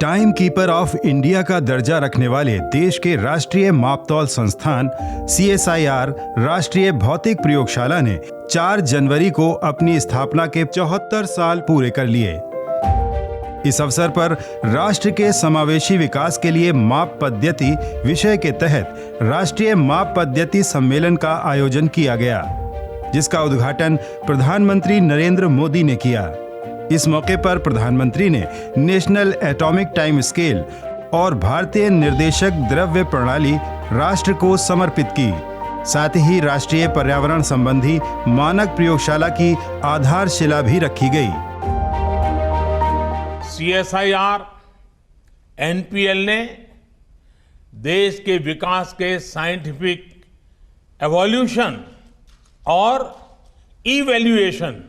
Time keeper of India का दर्जा रखने वाले देश के राष्ट्रीय मापतौल संस्थान CSIR राष्ट्रीय भौतिक प्रयोगशाला ने 4 जनवरी को अपनी स्थापना के 74 साल पूरे कर लिए। इस अवसर पर राष्ट्र के समावेशी विकास के लिए माप पद्धति विषय के तहत राष्ट्रीय माप पद्धति सम्मेलन का आयोजन किया गया, जिसका उद्घाटन प्रधानमंत्री नरेंद्र मोदी ने किया। इस मौके पर प्रधानमंत्री ने नेशनल एटॉमिक टाइम स्केल और भारतीय निर्देशक द्रव्य प्रणाली राष्ट्र को समर्पित की। साथ ही राष्ट्रीय पर्यावरण संबंधी मानक प्रयोगशाला की आधारशिला भी रखी गई। CSIR NPL ने देश के विकास के साइंटिफिक एवोल्यूशन और इवैल्यूएशन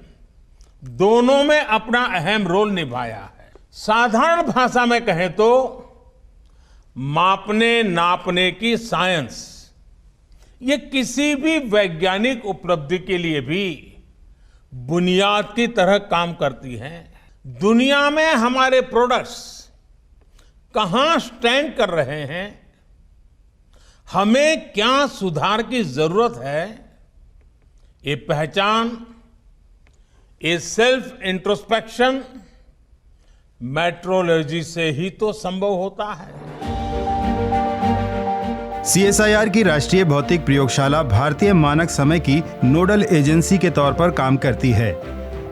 दोनों में अपना अहम रोल निभाया है। साधारण भाषा में कहें तो मापने नापने की साइंस ये किसी भी वैज्ञानिक उपलब्धि के लिए भी बुनियाद की तरह काम करती है। दुनिया में हमारे प्रोडक्ट्स कहां स्टैंड कर रहे हैं, हमें क्या सुधार की जरूरत है, ये पहचान, ये सेल्फ इंट्रोस्पेक्शन मेट्रोलॉजी से ही तो संभव होता है। CSIR की राष्ट्रीय भौतिक प्रयोगशाला भारतीय मानक समय की नोडल एजेंसी के तौर पर काम करती है।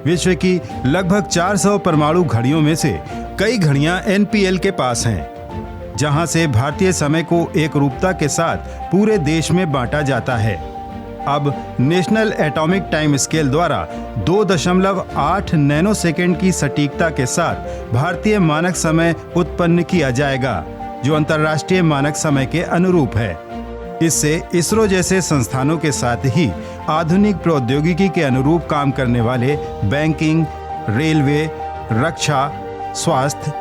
विश्व की लगभग 400 परमाणु घड़ियों में से कई घड़ियां NPL के पास हैं, जहां से भारतीय समय को एक रूपता के साथ पूरे देश में बांटा जाता है। अब नेशनल एटॉमिक टाइम स्केल द्वारा 2.8 नैनोसेकंड की सटीकता के साथ भारतीय मानक समय उत्पन्न किया जाएगा, जो अंतर्राष्ट्रीय मानक समय के अनुरूप है। इससे इसरो जैसे संस्थानों के साथ ही आधुनिक प्रौद्योगिकी के अनुरूप काम करने वाले बैंकिंग, रेलवे, रक्षा, स्वास्थ्य,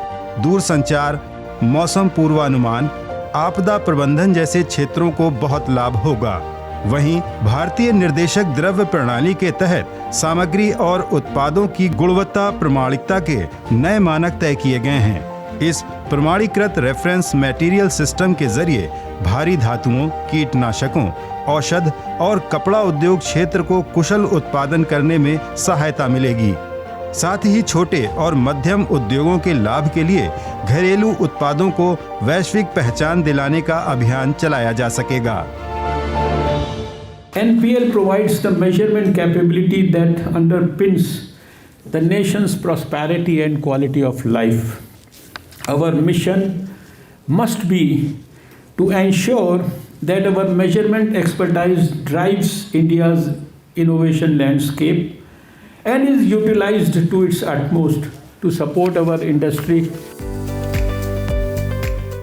दूरसंचार, मौसम पूर्वानुमान, आपदा प्रबंधन जैसे क्षेत्रों को बहुत लाभ होगा। वहीं भारतीय निर्देशक द्रव्य प्रणाली के तहत सामग्री और उत्पादों की गुणवत्ता प्रमाणिकता के नए मानक तय किए गए हैं। इस प्रमाणीकृत रेफरेंस मटेरियल सिस्टम के जरिए भारी धातुओं, कीटनाशकों, औषध और कपड़ा उद्योग क्षेत्र को कुशल उत्पादन करने में सहायता मिलेगी। साथ ही छोटे और मध्यम उद्योगों के लाभ के लिए घरेलू उत्पादों को वैश्विक पहचान दिलाने का अभियान चलाया जा सकेगा। NPL provides the measurement capability that underpins the nation's prosperity and quality of life. Our mission must be to ensure that our measurement expertise drives India's innovation landscape and is utilized to its utmost to support our industry.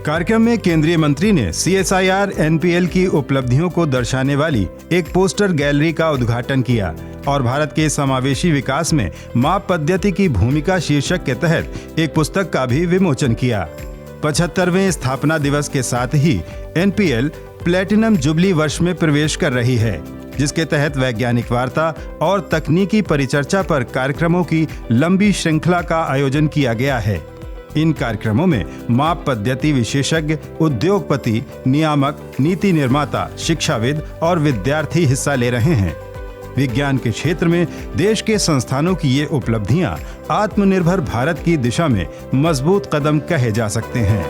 कार्यक्रम में केंद्रीय मंत्री ने CSIR NPL की उपलब्धियों को दर्शाने वाली एक पोस्टर गैलरी का उद्घाटन किया और भारत के समावेशी विकास में माप पद्धति की भूमिका शीर्षक के तहत एक पुस्तक का भी विमोचन किया। 75वें स्थापना दिवस के साथ ही NPL प्लेटिनम जुबली वर्ष में प्रवेश कर रही है, जिसके तहत वैज्ञानिक वार्ता और तकनीकी परिचर्चा पर कार्यक्रमों की लंबी श्रृंखला का आयोजन किया गया है। इन कार्यक्रमों में माप पद्धति विशेषज्ञ, उद्योगपति, नियामक, नीति निर्माता, शिक्षाविद और विद्यार्थी हिस्सा ले रहे हैं। विज्ञान के क्षेत्र में देश के संस्थानों की ये उपलब्धियां आत्मनिर्भर भारत की दिशा में मजबूत कदम कहे जा सकते हैं।